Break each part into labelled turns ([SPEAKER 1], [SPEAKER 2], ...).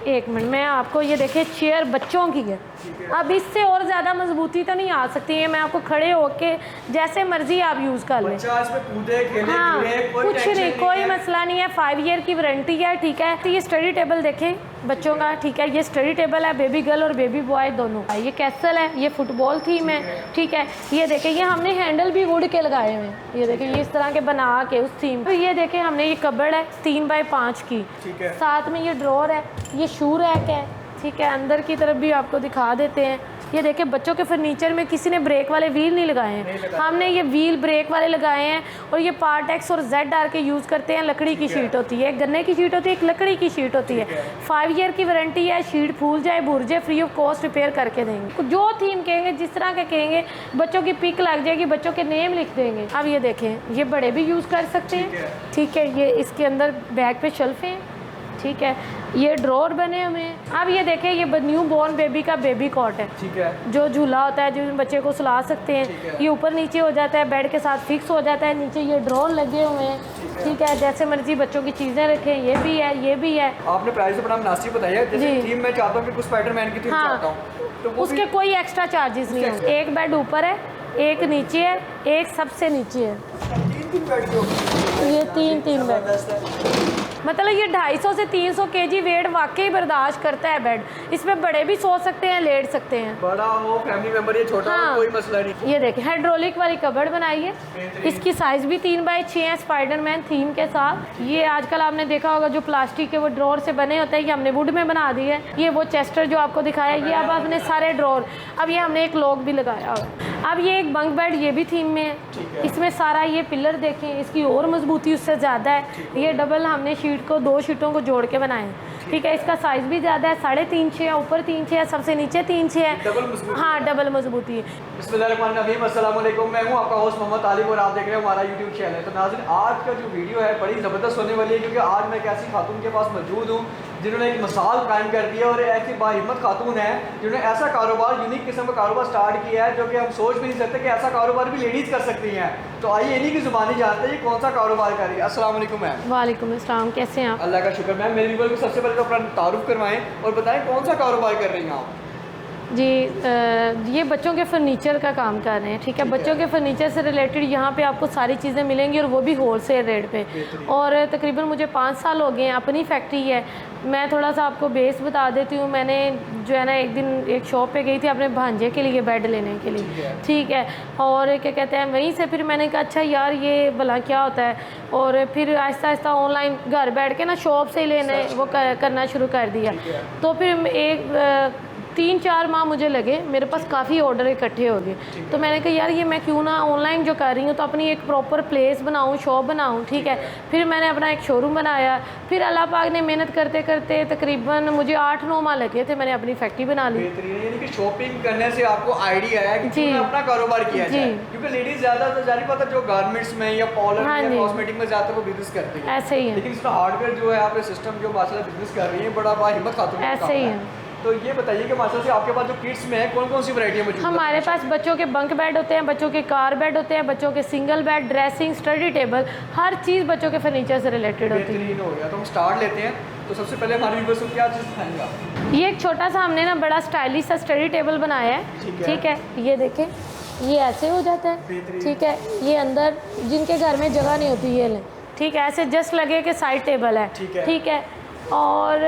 [SPEAKER 1] एक मिनट, मैं आपको ये देखिए चेयर बच्चों की है। अब इससे और ज़्यादा मजबूती तो नहीं आ सकती है। मैं आपको खड़े होके जैसे मर्जी आप यूज़ कर लें। हाँ, कुछ नहीं, कोई मसला नहीं है। 5 ईयर की वारंटी है, ठीक है। तो ये स्टडी टेबल देखें बच्चों का, ठीक है। ये स्टडी टेबल है बेबी गर्ल और बेबी बॉय दोनों। ये कैसल है, ये फुटबॉल थीम है, ठीक है। ये देखें, ये हमने हैंडल भी वुड के लगाए हुए हैं। ये देखें, ये इस तरह के बना के उस थीम। तो ये देखें, हमने ये कबर्ड है 3 बाय 5 की, साथ में ये ड्रॉर है, ये शू रैक है, ठीक है। अंदर की तरफ भी आपको दिखा देते हैं। ये देखिए, बच्चों के फर्नीचर में किसी ने ब्रेक वाले व्हील नहीं लगाए हैं, हमने ये व्हील ब्रेक वाले लगाए हैं। और ये पार्ट एक्स और जेड डाल के यूज़ करते हैं। लकड़ी की शीट होती है, एक गन्ने की शीट होती है, एक लकड़ी की शीट होती है। 5 ईयर की वारंटी है। शीट फूल जाए भूर जाए फ्री ऑफ कॉस्ट रिपेयर करके देंगे। जो थीम कहेंगे, जिस तरह के कहेंगे, बच्चों की पिक लग जाएगी, बच्चों के नेम लिख देंगे। अब ये देखें, ये बड़े भी यूज़ कर सकते हैं, ठीक है। ये इसके अंदर बैग पे शेल्फे हैं, ठीक है। ये ड्रॉर बने हुए हैं। अब ये देखें, ये न्यू बॉर्न बेबी का बेबी कॉट है, ठीक है, जो झूला होता है, जिसमें बच्चे को सुला सकते हैं। ये ऊपर नीचे हो जाता है, बेड के साथ फिक्स हो जाता है। नीचे ये ड्रॉर लगे हुए हैं, ठीक है। जैसे मर्जी बच्चों की चीज़ें रखें। ये भी है, ये भी है।
[SPEAKER 2] आपने प्राइस बड़ा मुनासिब बताया। जैसे थीम मैं चाहता हूँ कि कुछ स्पाइडरमैन की थीम चाहता हूँ, तो
[SPEAKER 1] उसके कोई एक्स्ट्रा चार्जेस नहीं है। एक बेड ऊपर है, एक नीचे है, एक सबसे नीचे है।
[SPEAKER 2] 3 बेड,
[SPEAKER 1] ये 3 बेड, मतलब ये 250 से 300 kg वेट वाकई बर्दाश्त करता है बेड। इसमें बड़े भी सो सकते हैं, लेट सकते हैं।
[SPEAKER 2] बड़ा हो फैमिली मेंबर, ये छोटा हो, कोई मसला नहीं।
[SPEAKER 1] ये देखिए, हाइड्रोलिक वाली कबर्ड बनाई है। इसकी साइज़ भी 3 बाय 6 है, स्पाइडरमैन थीम के साथ। ये आजकल आपने देखा होगा जो प्लास्टिक के वो ड्रॉर से बने होते हैं, ये हमने वुड में बना दी है। ये वो चेस्टर जो आपको दिखाया, ये अब आपने सारे ड्रॉर, अब ये हमने एक लॉक भी लगाया हुआ है। अब ये एक बंक बेड, ये भी थीम में है। इसमें सारा ये पिलर देखें, इसकी और मजबूती उससे ज़्यादा है। ये डबल हमने शीट को 2 शीटों को जोड़ के बनाए, ठीक है। इसका साइज़ भी ज़्यादा है, 3.5 6 है, ऊपर 3 6 है, सबसे नीचे 3 6 है। हाँ, डबल मजबूती है।
[SPEAKER 2] बिस्मिल्लाहिर्रहमानिर्रहीम, अस्सलाम वालेकुम। मैं हूँ आपका होस्ट मोहम्मद तालिब और आप देख रहे हैं हमारा यूट्यूब चैनल है। तो नाज़रीन, आज का जो वीडियो है बड़ी ज़बरदस्त होने वाली है, क्योंकि आज मैं एक ऐसी खातून के पास मौजूद हूँ जिन्होंने एक मिसाल कायम कर दिया। और ऐसी बाहिम्मत खातून है जिन्होंने ऐसा कारोबार, यूनिक किस्म का कारोबार स्टार्ट किया है जो कि हम सोच भी नहीं सकते कि ऐसा कारोबार भी लेडीज़ कर सकती हैं। तो आइए इन्हीं की ज़ुबानी जानते हैं ये कौन सा कारोबार कर रही है। अस्सलाम वालेकुम मैम।
[SPEAKER 1] वालेकुम अस्सलाम, कैसे हैं आप?
[SPEAKER 2] अल्लाह का शुक्र मैम। मेरे व्यूअर्स को सबसे पहले तो अपना तारुफ करवाएं और बताएं कौन सा कारोबार कर रही हैं आप।
[SPEAKER 1] जी, ये बच्चों के फर्नीचर का काम कर रहे हैं, ठीक है। बच्चों के फर्नीचर से रिलेटेड यहाँ पे आपको सारी चीज़ें मिलेंगी, और वो भी होलसेल रेट पे। और तकरीबन मुझे 5 साल हो गए हैं, अपनी फैक्ट्री है। मैं थोड़ा सा आपको बेस बता देती हूँ। मैंने जो है ना, एक दिन एक शॉप पे गई थी अपने भांजे के लिए बेड लेने के लिए, ठीक है। और क्या कहते हैं, वहीं से फिर मैंने कहा अच्छा यार ये भला क्या होता है। और फिर आहिस्ता आहिस्ता ऑनलाइन घर बैठ के ना शॉप से ही लेने वो करना शुरू कर दिया। तो फिर एक 3-4 माह मुझे लगे, मेरे पास काफ़ी ऑर्डर इकट्ठे हो गए। तो मैंने कहा यार ये मैं क्यों ना ऑनलाइन जो कर रही हूँ तो अपनी एक प्रॉपर प्लेस बनाऊँ, शॉप बनाऊँ, ठीक है। फिर मैंने अपना एक शोरूम बनाया। फिर अल्लाह पाक ने मेहनत करते करते तकरीबन मुझे 8-9 माह लगे थे, मैंने अपनी फैक्ट्री बना ली।
[SPEAKER 2] यानी कि शॉपिंग करने से आपको आइडिया है कि अपना कारोबार किया जाए, क्योंकि लेडीज ज़्यादा जारी पता जो गारमेंट्स में या पार्लर में या कॉस्मेटिक में ज़्यादा वो बिजनेस करती है,
[SPEAKER 1] ऐसे ही है।
[SPEAKER 2] लेकिन इसका हार्डवेयर जो है आपके सिस्टम जो माशाल्लाह बिजनेस कर रही है, बड़ा बाहिम्मत खातून
[SPEAKER 1] ऐसे ही है।
[SPEAKER 2] तो ये बताइए कि माशाल्लाह से आपके पास जो किड्स में है कौन कौन सी वैरायटी मौजूद है?
[SPEAKER 1] हमारे पास बच्चों के बंक बेड होते हैं, बच्चों के कार बेड होते हैं, बच्चों के single bed, dressing, study table, हर चीज़ बच्चों के फर्नीचर से रिलेटेड होती है।
[SPEAKER 2] बेहतरीन हो गया। तो हम स्टार्ट लेते हैं। तो सबसे पहले हमारे व्यूअर्स को क्या चीज़ दिखाएंगे आप?
[SPEAKER 1] ये एक छोटा सा हमने ना बड़ा स्टाइलिश सा स्टडी टेबल बनाया है, ठीक है। ये देखें, ये ऐसे हो जाता है, ठीक है। ये अंदर जिनके घर में जगह नहीं होती ये लें, ठीक है। ऐसे जस्ट लगे कि साइड टेबल है, ठीक है। और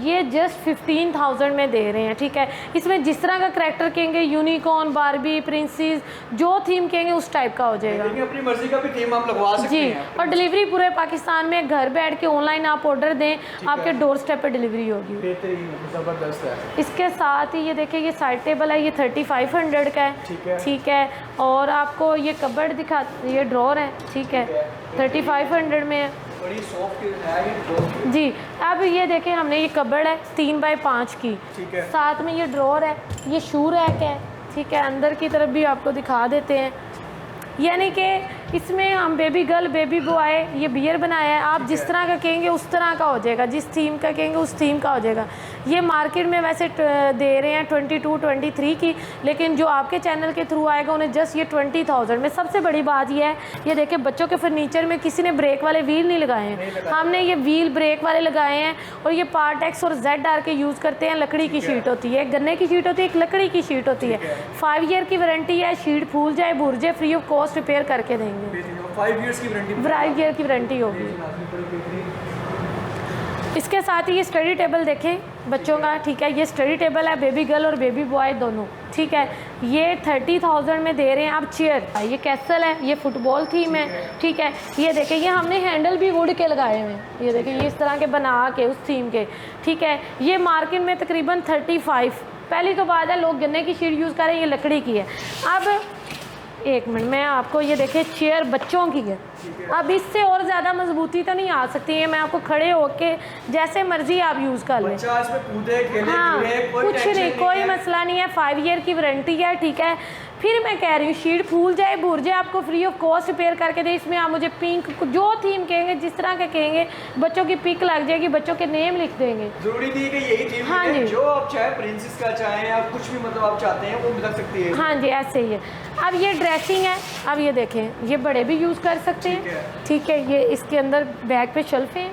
[SPEAKER 1] ये जस्ट 15,000 में दे रहे हैं, ठीक है। इसमें जिस तरह का करैक्टर कहेंगे, यूनिकॉर्न, बारबी, प्रिंसेस, जो थीम कहेंगे उस टाइप का हो जाएगा।
[SPEAKER 2] अपनी मर्जी का भी थीम हम लगवा सकते हैं।
[SPEAKER 1] जी, और डिलीवरी पूरे पाकिस्तान में, घर बैठ के ऑनलाइन आप ऑर्डर दें, आपके डोर स्टेप पे डिलीवरी होगी।
[SPEAKER 2] बेहतरीन, ज़बरदस्त है।
[SPEAKER 1] इसके साथ ही ये देखिए, ये साइड टेबल है, ये 3500 का है, ठीक है। और आपको ये कबर्ड दिखा, ये ड्रॉर है, ठीक है, 3500 में है,
[SPEAKER 2] बड़ी सॉफ्ट है
[SPEAKER 1] जी। अब ये देखें, हमने ये कबर्ड है 3 बाय 5 की,
[SPEAKER 2] ठीक है।
[SPEAKER 1] साथ में ये ड्रॉर है, ये शू रैक है, ठीक है। अंदर की तरफ भी आपको दिखा देते हैं। यानी कि इसमें हम बेबी गर्ल, बेबी बॉय, ये बियर बनाया है। आप जिस तरह का कहेंगे उस तरह का हो जाएगा, जिस थीम का कहेंगे उस थीम का हो जाएगा। ये मार्केट में वैसे दे रहे हैं 22-23 की, लेकिन जो आपके चैनल के थ्रू आएगा उन्हें जस्ट ये 20,000 में। सबसे बड़ी बात ये है, ये देखिए बच्चों के फर्नीचर में किसी ने ब्रेक वाले व्हील नहीं लगाए हैं, हमने ये व्हील ब्रेक वाले लगाए हैं। और ये पार्ट एक्स और जेड डाल के यूज़ करते हैं। लकड़ी की शीट होती है, गन्ने की शीट होती है, एक लकड़ी की शीट होती है। 5 ईयर की वारंटी है, शीट फूल जाए भूर जाए फ्री ऑफ कॉस्ट रिपेयर करके देंगे।
[SPEAKER 2] 5 ईयर्स की वारंटी,
[SPEAKER 1] 5 ईयर की वारंटी होगी। इसके साथ ही ये स्टडी टेबल देखें बच्चों का, ठीक है, ये स्टडी टेबल है बेबी गर्ल और बेबी बॉय दोनों, ठीक है। ये 30,000 में दे रहे हैं। आप चेयर, ये कैसल है, ये फुटबॉल थीम है, ठीक है। ये देखें, ये हमने हैंडल भी वुड के लगाए हुए हैं, ये देखें, ये इस तरह के बना के उस थीम के, ठीक है। ये मार्केट में तकरीबन 35, पहली तो बात है लोग गन्ने की शीट यूज़ कर रहे हैं, ये लकड़ी की है। अब एक मिनट, मैं आपको ये देखें चेयर बच्चों की है, अब इससे और ज़्यादा मजबूती तो नहीं आ सकती है। मैं आपको खड़े होके जैसे मर्जी आप यूज़ कर लें, हाँ, कुछ नहीं, कोई मसला नहीं है। 5 ईयर की वारंटी है, ठीक है। फिर मैं कह रही हूँ शीट फूल जाए भूर जाए आपको फ्री ऑफ कॉस्ट रिपेयर करके दे। इसमें आप मुझे पिंक जो थीम कहेंगे, जिस तरह के कहेंगे, बच्चों की पिक लग जाएगी, बच्चों के नेम लिख देंगे।
[SPEAKER 2] जरूरी नहीं कि यही थीम,
[SPEAKER 1] हाँ जी,
[SPEAKER 2] जो आप चाहे प्रिंसेस का चाहें या कुछ भी मतलब आप चाहते हैं वो मिल सकती है।
[SPEAKER 1] हाँ जी, ऐसे ही है। अब ये ड्रेसिंग है, अब ये देखें, ये बड़े भी यूज़ कर सकते हैं, ठीक है। ये इसके अंदर बैग पे शेल्फें हैं,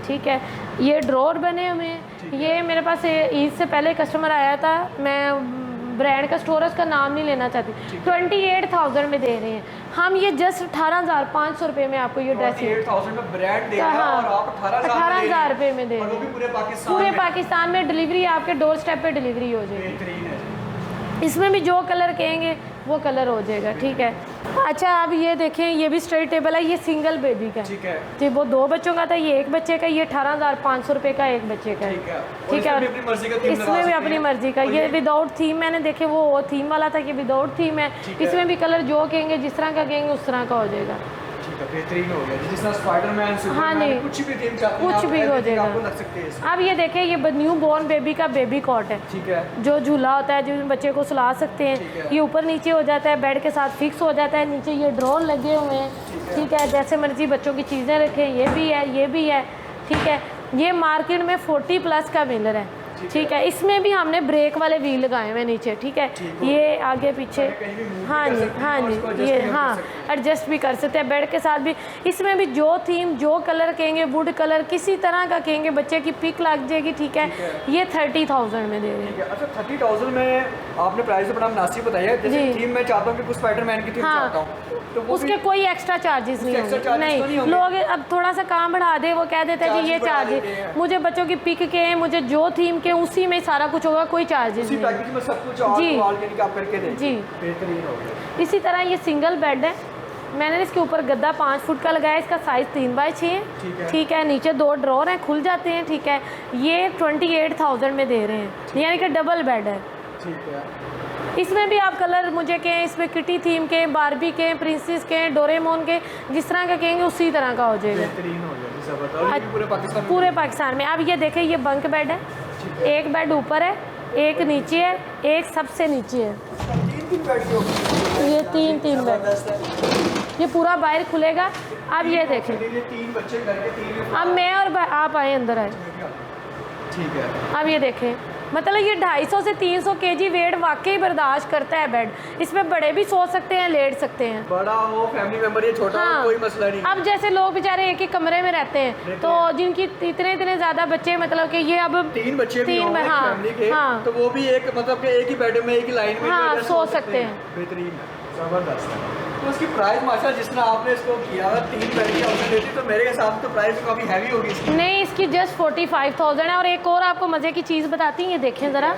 [SPEAKER 1] ठीक है। ये ड्रॉर बने हुए हैं। ये मेरे पास ईद से पहले कस्टमर आया था, मैं ब्रांड का स्टोर है उसका नाम नहीं लेना चाहती, 28,000 में दे रहे हैं हम। ये जस्ट 18,500 रुपये में आपको ये ड्रेस
[SPEAKER 2] 28,000 में ब्रांड दे रहा है और आप
[SPEAKER 1] 18,000 रुपये में दे रहे हैं।
[SPEAKER 2] पूरे
[SPEAKER 1] पाकिस्तान में डिलीवरी, आपके डोर स्टेप पे डिलीवरी हो जाएगी। इसमें भी जो कलर कहेंगे वो कलर हो जाएगा, ठीक है। अच्छा, अब ये देखें, ये भी स्टडी टेबल है, ये सिंगल बेबी का, ठीक है जी। वो 2 बच्चों का था, ये एक बच्चे का, ये 18,500 रुपये का एक बच्चे का, ठीक है। इसमें भी अपनी मर्जी का। ये विदाउट थीम मैंने देखे, वो थीम वाला था, कि विदाउट थीम है। इसमें भी कलर जो कहेंगे, जिस तरह का कहेंगे उस तरह का हो जाएगा।
[SPEAKER 2] बेहतरीन हो गया, जिस तरह स्पाइडरमैन,
[SPEAKER 1] हाँ जी,
[SPEAKER 2] कुछ भी थीम चाहते हैं
[SPEAKER 1] कुछ भी हो जाएगा।
[SPEAKER 2] आपको लग सकते हैं।
[SPEAKER 1] अब ये देखें, ये न्यू बॉर्न बेबी का बेबी कॉट है, ठीक है, जो झूला होता है, जो बच्चे को सुला सकते हैं। ये ऊपर नीचे हो जाता है, बेड के साथ फिक्स हो जाता है। नीचे ये ड्रॉर लगे हुए हैं, ठीक है, जैसे मर्जी बच्चों की चीज़ें रखें। ये भी है, ये भी है, ठीक है। ये मार्केट में 40+ का मिलर है, ठीक है। इसमें भी हमने ब्रेक वाले व्हील लगाए हुए नीचे, ठीक है। ये आगे पीछे, हाँ जी, हाँ जी, ये हाँ एडजस्ट भी कर सकते हैं बेड के साथ भी। इसमें भी जो थीम, जो कलर कहेंगे, वुड कलर किसी तरह का कहेंगे, बच्चे की पिक लग जाएगी, ठीक है। ये 30,000 में दे रहे हैं।
[SPEAKER 2] अच्छा, 30,000 में आपने प्राइस बड़ा मुनासिब बताया। जैसे थीम मैं चाहता हूँ कि कुछ स्पाइडरमैन की थीम चाहता हूँ, तो
[SPEAKER 1] उसके कोई एक्स्ट्रा चार्जेस नहीं होंगे। नहीं, लोग अब थोड़ा सा काम बढ़ा दे, वो कह देते हैं कि ये चार्जेस, मुझे बच्चों की पिक के, मुझे जो थीम के, उसी में सारा कुछ होगा, कोई चार्जेस नहीं।
[SPEAKER 2] पैकेज में सब कुछ आप करके दें जी, बेहतरीन हो गया।
[SPEAKER 1] इसी तरह ये सिंगल बेड है, मैंने इसके ऊपर गद्दा 5 फुट का लगाया। इसका साइज़ 3x6 है, ठीक है। नीचे 2 ड्रॉर हैं, खुल जाते हैं, ठीक है। ये 28,000 में दे रहे हैं, यानी कि डबल बेड है, ठीक है। इसमें भी आप कलर मुझे कहें, इसमें किटी थीम के, बारबी के, प्रिंसेस के, डोरेमोन के, जिस तरह का कहेंगे उसी तरह का हो जाएगा। पूरे पाकिस्तान में। अब ये देखें, ये बंक बेड है, एक बेड ऊपर है, एक नीचे है, एक सबसे नीचे है। ये 3 बेड, ये पूरा बाहर खुलेगा। अब ये देखें, अब मैं और आप आए, अंदर आए, ठीक है। अब ये देखें, मतलब ये 250 से 300 kg वेट वाकई बर्दाश्त करता है बेड। इसमें बड़े भी सो सकते हैं, लेट सकते हैं, बड़ा हो, फैमिली मेंबर ये छोटा हो, कोई मसला नहीं। अब जैसे लोग बेचारे एक ही कमरे में रहते हैं, तो जिनकी इतने ज़्यादा बच्चे, मतलब कि ये अब 3 बच्चे भी हों फैमिली के, तो वो भी एक, मतलब कि एक ही बेड में, एक ही लाइन में, हाँ, सो सकते हैं। बेहतरीन, जबरदस्त है। तो उसकी प्राइस माशा जिस तरह आपने इसको किया 3 बेड की ऑप्शन देती, तो मेरे हिसाब से तो प्राइस काफ़ी हैवी होगी इसकी। नहीं, इसकी जस्ट 45,000 है। और एक और आपको मज़े की चीज़ बताती हैं, ये देखें ज़रा,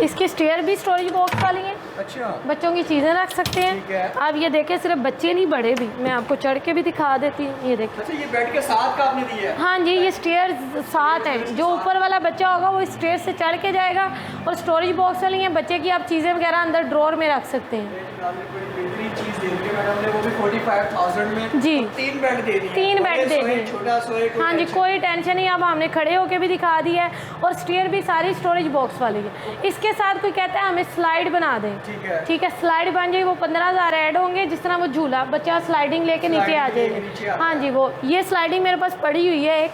[SPEAKER 1] इसके स्टेयर भी स्टोरेज बॉक्स वाली हैं, अच्छा, बच्चों की चीज़ें रख सकते हैं। अब ये देखें, सिर्फ बच्चे नहीं, बड़े भी, मैं आपको चढ़ के भी दिखा देती हूँ। ये देखें, अच्छा, ये बेड के साथ का आपने दिया है? हाँ जी, ये स्टेयर साथ हैं। जो ऊपर वाला बच्चा होगा वो स्टेयर से चढ़ के जाएगा, और स्टोरेज बॉक्स वाली हैं, बच्चे की आप चीज़ें वगैरह अंदर ड्रॉर में रख सकते हैं। चीज़ दे दी है मैडम ने, वो भी 45,000 में जी। 3 बेड दे दी, 3 बेड दे दी, छोटा सोए, हाँ जी, कोई टेंशन नहीं। अब हमने खड़े होके भी दिखा दिया है, और स्टेयर भी सारी स्टोरेज बॉक्स वाली है। इसके साथ कोई कहता है हमें स्लाइड बना दें, ठीक है, स्लाइड बन जाएगी, वो 15,000 ऐड होंगे। जिस तरह वो झूला, बच्चा स्लाइडिंग लेके नीचे आ जाएगा, हाँ जी, वो ये स्लाइडिंग मेरे पास पड़ी हुई है एक,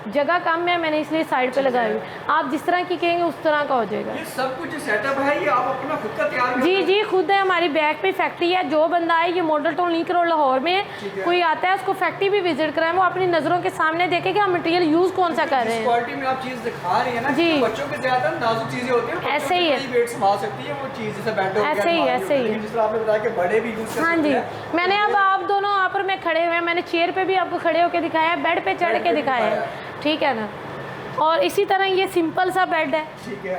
[SPEAKER 1] जगह कम है, मैंने इसलिए साइड पे लगाई हुई। आप जिस तरह की कहेंगे उस तरह का हो जाएगा।
[SPEAKER 2] ये सब कुछ सेटअप है, ये आप अपना खुद का तैयार करते हैं?
[SPEAKER 1] जी खुद है, हमारी बैक पे फैक्ट्री है। जो बंदा है, ये model town link road Lahore में है, कोई आता है उसको फैक्ट्री भी विजिट कराएं, वो अपनी नज़रों के सामने देखे कि हम मटेरियल यूज़ कौन सा कर रहे हैं।
[SPEAKER 2] क्वालिटी में आप चीज़ दिखा रही है ना,
[SPEAKER 1] जी,
[SPEAKER 2] तो बच्चों के ज़्यादा नाजुक चीज़ें होती हैं,
[SPEAKER 1] ऐसे ही है,
[SPEAKER 2] वेट संभाल सकती है वो चीज़, जैसे बेड हो गया,
[SPEAKER 1] ऐसे ही है।
[SPEAKER 2] जिस तरह आपने बताया कि बड़े भी यूज़ कर
[SPEAKER 1] हाँ
[SPEAKER 2] सकते
[SPEAKER 1] जी,
[SPEAKER 2] हैं।
[SPEAKER 1] मैंने अब आप दोनों यहाँ पर मैं खड़े हुए हैं, मैंने चेयर पे भी आपको खड़े होकर दिखाया है, बेड पे चढ़ के दिखाया है, ठीक है ना। और इसी तरह ये सिंपल सा बेड है,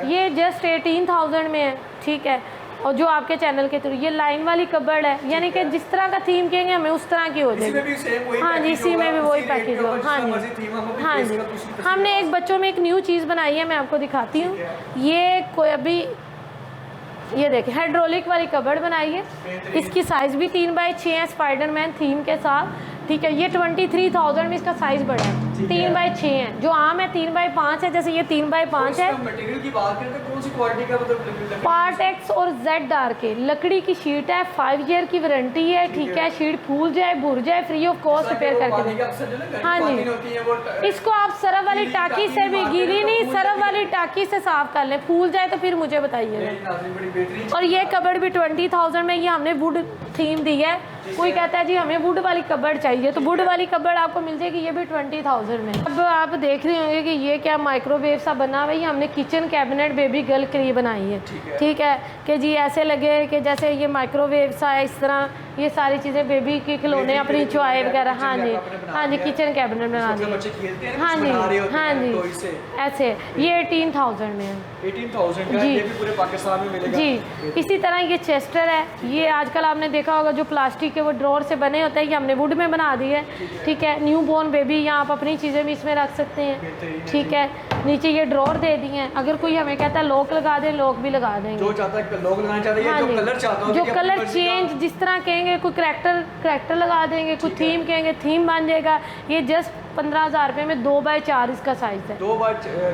[SPEAKER 1] ये जस्ट 18,000 में है, ठीक है। और जो आपके चैनल के थ्रू ये लाइन वाली कबर्ड है, यानी कि जिस तरह का थीम कहेंगे हमें उस तरह की हो जाएगी। हाँ जी, इसी में भी वही पैकेज होगा। हाँ जी, हाँ जी। हमने एक बच्चों में एक न्यू चीज़ बनाई है, मैं आपको दिखाती हूँ। ये कोई अभी ये देखिए हाइड्रोलिक वाली कबर्ड बनाई है, इसकी साइज़ भी 3x6 है स्पाइडरमैन थीम के साथ, ठीक है। ये 23,000 में इसका साइज़ बड़ा है, 3x6 है। जो आम है 3x5 है, जैसे ये 3x5 है।
[SPEAKER 2] मटेरियल की बात करें तो कौन सी क्वालिटी का, मतलब
[SPEAKER 1] पार्ट एक्स और जेड डार के लकड़ी की शीट है, 5 ईयर की वारंटी है, ठीक है। शीट फूल जाए भुर जाए फ्री ऑफ कॉस्ट रिपेयर करके दें। हाँ जी, इसको आप सरफ वाली टाकी से भी, गीली नहीं, सरफ वाली टाकी से साफ कर लें, फूल जाए तो फिर मुझे बताइए। और ये कबर्ड भी 20,000 में, ये हमने वुड थीम दी है। कोई कहता है जी हमें वुड वाली कबर्ड चाहिए, तो वुड वाली कबर्ड आपको मिल जाएगी, ये भी 20,000 में। अब आप देख रहे होंगे कि ये क्या माइक्रोवेव सा बना हुआ है, ये हमने किचन कैबिनेट बेबी गर्ल के लिए बनाई है, ठीक है। कि जी ऐसे लगे कि जैसे ये माइक्रोवेव सा है, इस तरह ये सारी चीज़ें बेबी के खिलौने, अपनी चॉय वगैरह। हाँ जी, हाँ जी, किचन कैबिनेट बना दिए। हाँ जी, हाँ जी, ऐसे ये 18,000 में है।
[SPEAKER 2] 18,000 का
[SPEAKER 1] जी,
[SPEAKER 2] ये भी पूरे पाकिस्तान में मिलेगा
[SPEAKER 1] जी। इसी तरह ये चेस्टर है, ये आजकल आपने देखा होगा जो प्लास्टिक के वो ड्रॉर से बने होते हैं, ये हमने वुड में बना दी है, ठीक है। न्यू बॉर्न बेबी, यहाँ आप अपनी चीज़ें भी इसमें रख सकते हैं, ठीक है। नीचे ये ड्रॉर दे दिए हैं, अगर कोई हमें कहता है लॉक लगा दें, लॉक भी लगा देंगे।
[SPEAKER 2] जो चाहता है लॉक लगाना चाहता है,
[SPEAKER 1] हाँ
[SPEAKER 2] जो
[SPEAKER 1] जी,
[SPEAKER 2] कलर चाहता हो,
[SPEAKER 1] जो कलर चेंज जिस तरह कहेंगे, कोई करैक्टर लगा देंगे, कोई थीम कहेंगे थीम बन जाएगा। ये जस्ट 15,000 रुपये में 2x4 इसका साइज़ है,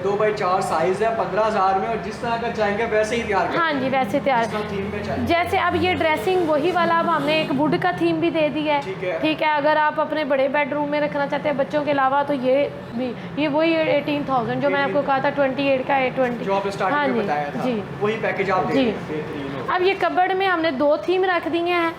[SPEAKER 2] 2x4 साइज है 15,000 में। और जिस तरह का चाहेंगे वैसे ही तैयार करेंगे।
[SPEAKER 1] हाँ जी, वैसे तैयार। जैसे अब ये ड्रेसिंग वही वाला, अब हमने एक वुड का थीम भी दे दिया है, ठीक है। अगर आप अपने बड़े बेडरूम में रखना चाहते हैं बच्चों के अलावा, तो ये भी, ये वही 18,000 जो मैंने आपको कहा था 28 का है, 20।
[SPEAKER 2] जो आपने स्टार्टिंग में बताया था, जी वही पैकेज आप
[SPEAKER 1] जी।
[SPEAKER 2] बेहतरीन।
[SPEAKER 1] अब ये कबर्ड में हमने 2 थीम रख दी हैं,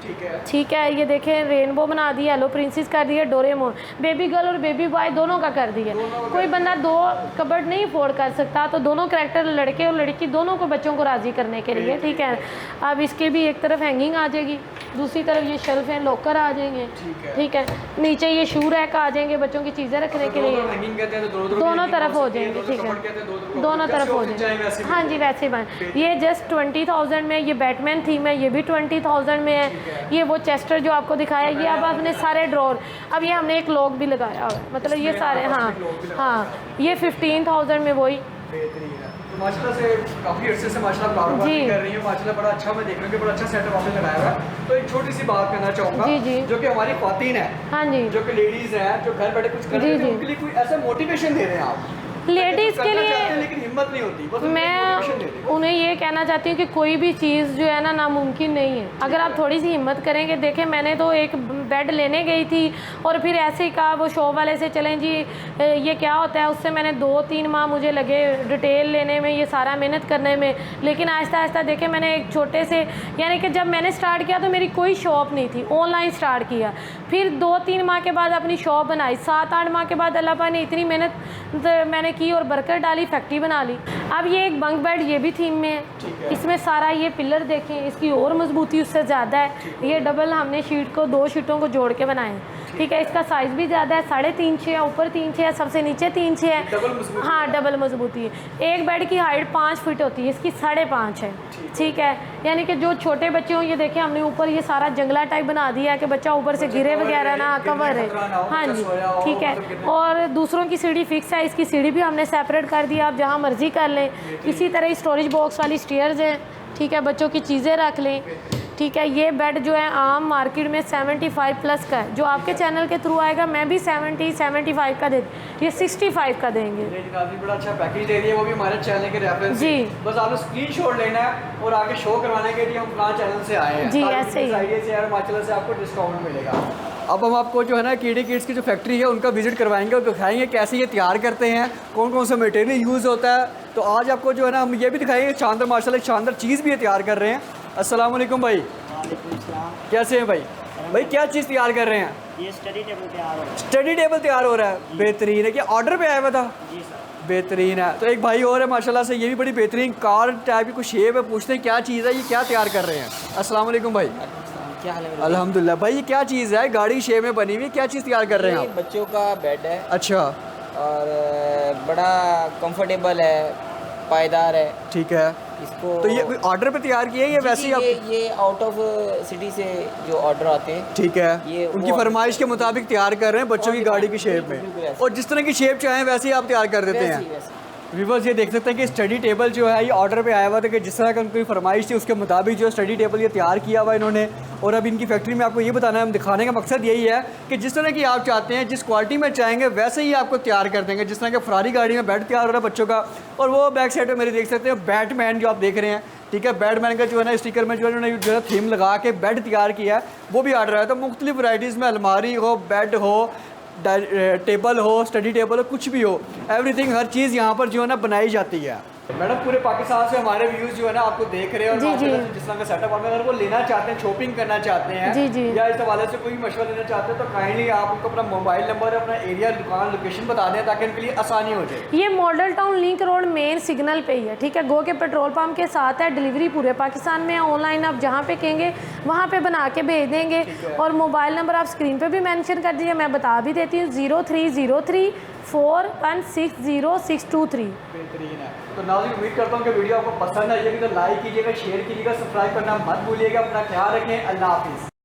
[SPEAKER 1] ठीक है। ये देखें रेनबो बना दी, येलो प्रिंसेस कर दी है, डोरेमोन, बेबी गर्ल और बेबी बॉय दोनों का कर दिया। कोई बंदा 2 कबर्ड नहीं अफोर्ड कर सकता, तो दोनों करैक्टर लड़के और लड़की दोनों को, बच्चों को राज़ी करने के लिए, ठीक है। अब इसके भी एक तरफ हैंगिंग आ जाएगी, दूसरी तरफ ये शेल्फ है, लॉकर आ जाएंगे, ठीक है। नीचे ये शू रैक आ जाएंगे बच्चों की चीज़ें रखने के लिए, दोनों तरफ हो जाएंगे, ठीक है, दोनों तरफ हो जाएंगे। हाँ जी, वैसे बन। ये जस्ट 20,000 में, ये बैटमैन थीम है, ये भी 20,000 में है। ये वो चेस्टर जो आपको दिखाया, ये अब आपने सारे ड्रॉर, अब ये हमने एक लॉक भी लगाया हुआ है, मतलब ये सारे, हाँ हाँ, ये 15,000 में वही।
[SPEAKER 2] तो माशाल्लाह से काफ़ी अर्से से माशाल्लाह कारोबार कर रही है, माशाल्लाह बड़ा अच्छा, मैं देख रहा हूँ कि बड़ा अच्छा सेटअप आपने लगाया हुआ है। तो एक छोटी सी बात करना चाहूँगा, जो कि हमारी ख्वातीन है, हाँ जी, जो कि लेडीज़ हैं, जो घर बैठे कुछ कर रही हैं, उनके लिए कोई ऐसा मोटिवेशन दे रहे हैं आप?
[SPEAKER 1] लेडीज़ के लिए
[SPEAKER 2] लेकिन हिम्मत नहीं होती, बस
[SPEAKER 1] मैं उन्हें ये कहना चाहती हूँ कि कोई भी चीज़ जो है ना नामुमकिन नहीं है, अगर आप थोड़ी सी हिम्मत करेंगे। देखें, मैंने तो एक बेड लेने गई थी और फिर ऐसे ही कहा वो शॉप वाले से, चलें जी ये क्या होता है, उससे मैंने 2-3 माह मुझे लगे डिटेल लेने में, ये सारा मेहनत करने में। लेकिन आहिस्ता आहिस्ता देखें, मैंने एक छोटे से, यानी कि जब मैंने स्टार्ट किया तो मेरी कोई शॉप नहीं थी, ऑनलाइन स्टार्ट किया, फिर 2-3 माह के बाद अपनी शॉप बनाई, 7-8 माह के बाद अल्लाह पाक ने इतनी मेहनत मैंने की और बरकत डाली, फैक्ट्री बना ली। अब ये एक बंक बेड, ये भी थीम में है, इसमें सारा ये पिलर देखें, इसकी और मजबूती उससे ज़्यादा है। ये डबल हमने शीट को 2 शीटों को जोड़ के बनाए, ठीक है। इसका साइज़ भी ज़्यादा है, 3.5 है, ऊपर 3 है, सबसे नीचे 3 है, हाँ डबल मजबूती है। एक बेड की हाइट 5 फीट होती है, इसकी 5.5 है, ठीक है। यानी कि जो छोटे बच्चे हों, ये देखें हमने ऊपर ये सारा जंगला टाइप बना दिया है कि बच्चा ऊपर से गिरे वगैरह ना, कवर है, हाँ जी, ठीक है। और दूसरों की सीढ़ी फिक्स है, इसकी सीढ़ी भी हमने सेपरेट कर दिया, आप जहाँ मर्जी कर लें। इसी तरह स्टोरेज बॉक्स वाली स्टेयर्स हैं, ठीक है, बच्चों की चीज़ें रख लें, ठीक है। ये बेड जो है आम मार्केट में 75+ का है, जो आपके चैनल के थ्रू आएगा मैं भी 70-75 का दे, ये 65 का देंगे।
[SPEAKER 2] बड़ा अच्छा पैकेज दे दिया, वो भी हमारे चैनल के रेफरेंस
[SPEAKER 1] जी।
[SPEAKER 2] बस आपने स्क्रीनशॉट लेना है और आगे शो करवाने के लिए हम अपना चैनल से आए हैं जी,
[SPEAKER 1] ऐसे ही
[SPEAKER 2] माशाल्लाह से आपको डिस्काउंट मिलेगा। अब हम आपको जो है ना KD किड्स की जो फैक्ट्री है उनका विजिट करवाएंगे और दिखाएंगे कैसे ये तैयार करते हैं, कौन कौन सा मटेरियल यूज़ होता है। तो आज आपको जो है ना हम ये भी दिखाएंगे, शानदार माशाल्लाह शानदार चीज़ भी ये तैयार कर रहे हैं। अस्सलाम वालेकुम भाई।
[SPEAKER 3] वालेकुम सलाम।
[SPEAKER 2] कैसे हैं भाई? भाई क्या चीज़ तैयार कर रहे हैं?
[SPEAKER 3] ये स्टडी टेबल तैयार हो रहा है।
[SPEAKER 2] स्टडी टेबल तैयार हो रहा है, बेहतरीन है। क्या ऑर्डर पे आया हुआ था?
[SPEAKER 3] जी सर।
[SPEAKER 2] बेहतरीन है। तो एक भाई और है माशाल्लाह से, ये भी बड़ी बेहतरीन कार टाइप की कुछ शेप है। पूछते हैं क्या चीज़ है, ये क्या तैयार कर रहे हैं। अस्सलाम वालेकुम भाई।
[SPEAKER 3] क्या हाल है?
[SPEAKER 2] अल्हम्दुलिल्लाह। भाई ये क्या चीज़ है, गाड़ी शेप में बनी हुई, क्या चीज़ तैयार कर रहे हैं
[SPEAKER 4] ये
[SPEAKER 2] आप?
[SPEAKER 4] बच्चों का बेड है
[SPEAKER 2] अच्छा
[SPEAKER 4] और बड़ा कंफर्टेबल है, पायदार है।
[SPEAKER 2] ठीक है।
[SPEAKER 4] इसको
[SPEAKER 2] तो ये ऑर्डर पे तैयार किए या वैसे ही आप?
[SPEAKER 4] ये आउट ऑफ सिटी से जो ऑर्डर आते हैं।
[SPEAKER 2] ठीक है,
[SPEAKER 4] ये
[SPEAKER 2] उनकी
[SPEAKER 4] वो
[SPEAKER 2] फरमाइश के मुताबिक तैयार कर रहे हैं बच्चों की गाड़ी की शेप
[SPEAKER 4] बिल्कुल
[SPEAKER 2] में,
[SPEAKER 4] ऐसे।
[SPEAKER 2] और जिस तरह की शेप चाहें वैसे ही आप तैयार कर देते
[SPEAKER 4] वैसे
[SPEAKER 2] हैं।
[SPEAKER 4] ही, वैसे ही।
[SPEAKER 2] व्यूअर्स ये देख सकते हैं कि स्टडी टेबल जो है ये ऑर्डर पे आया हुआ था कि जिस तरह का उनकी फरमाइश थी उसके मुताबिक जो स्टडी टेबल ये तैयार किया हुआ इन्होंने। और अब इनकी फैक्ट्री में आपको ये बताना है, हम दिखाने का मकसद यही है कि जिस तरह की आप चाहते हैं, जिस क्वालिटी में चाहेंगे वैसे ही आपको तैयार कर देंगे। जिस तरह के फरारी गाड़ी में बेड तैयार हो रहा है बच्चों का, और वो बैक साइड में मेरे देख सकते हैं बैटमैन जो आप देख रहे हैं, ठीक है, बैटमैन का जो है ना स्टिकर में जो है उन्होंने जो है थीम लगा के बेड तैयार किया है, वो भी ऑर्डर आया। तो मुख्तलिफ वैराइटीज़ में अलमारी हो, बेड हो, टेबल हो, स्टडी टेबल हो, कुछ भी हो, एवरीथिंग हर चीज़ यहाँ पर जो है ना बनाई जाती है। मैडम पूरे पाकिस्तान से हमारे व्यूज़ जो है ना आपको देख रहे हैं, और
[SPEAKER 1] जी, जी।
[SPEAKER 2] माशाल्लाह से जिस तरह का सेटअप है, अगर वो लेना चाहते हैं, शॉपिंग करना चाहते हैं,
[SPEAKER 1] जी, जी।
[SPEAKER 2] या इस हवाले से कोई मशवरा लेना चाहते हैं, तो काइंडली आप उनको अपना मोबाइल नंबर, अपना एरिया, दुकान, लोकेशन बता दें ताकि उनके लिए आसानी हो जाए।
[SPEAKER 1] ये model town link road main signal पे ही है, ठीक है, गो के पेट्रोल पंप के साथ है। डिलीवरी पूरे पाकिस्तान में है। ऑनलाइन आप जहाँ पे कहेंगे वहाँ पे बना के भेज देंगे। और मोबाइल नंबर आप स्क्रीन पे भी मेंशन कर दीजिए, मैं बता भी देती हूँ, 030341600623।
[SPEAKER 2] बेहतरीन है। तो नाज़रीन उम्मीद करता हूँ कि वीडियो आपको पसंद आएगी, तो लाइक कीजिएगा, शेयर कीजिएगा, सब्सक्राइब करना मत भूलिएगा। अपना ख्याल रखें। अल्लाह हाफिज़।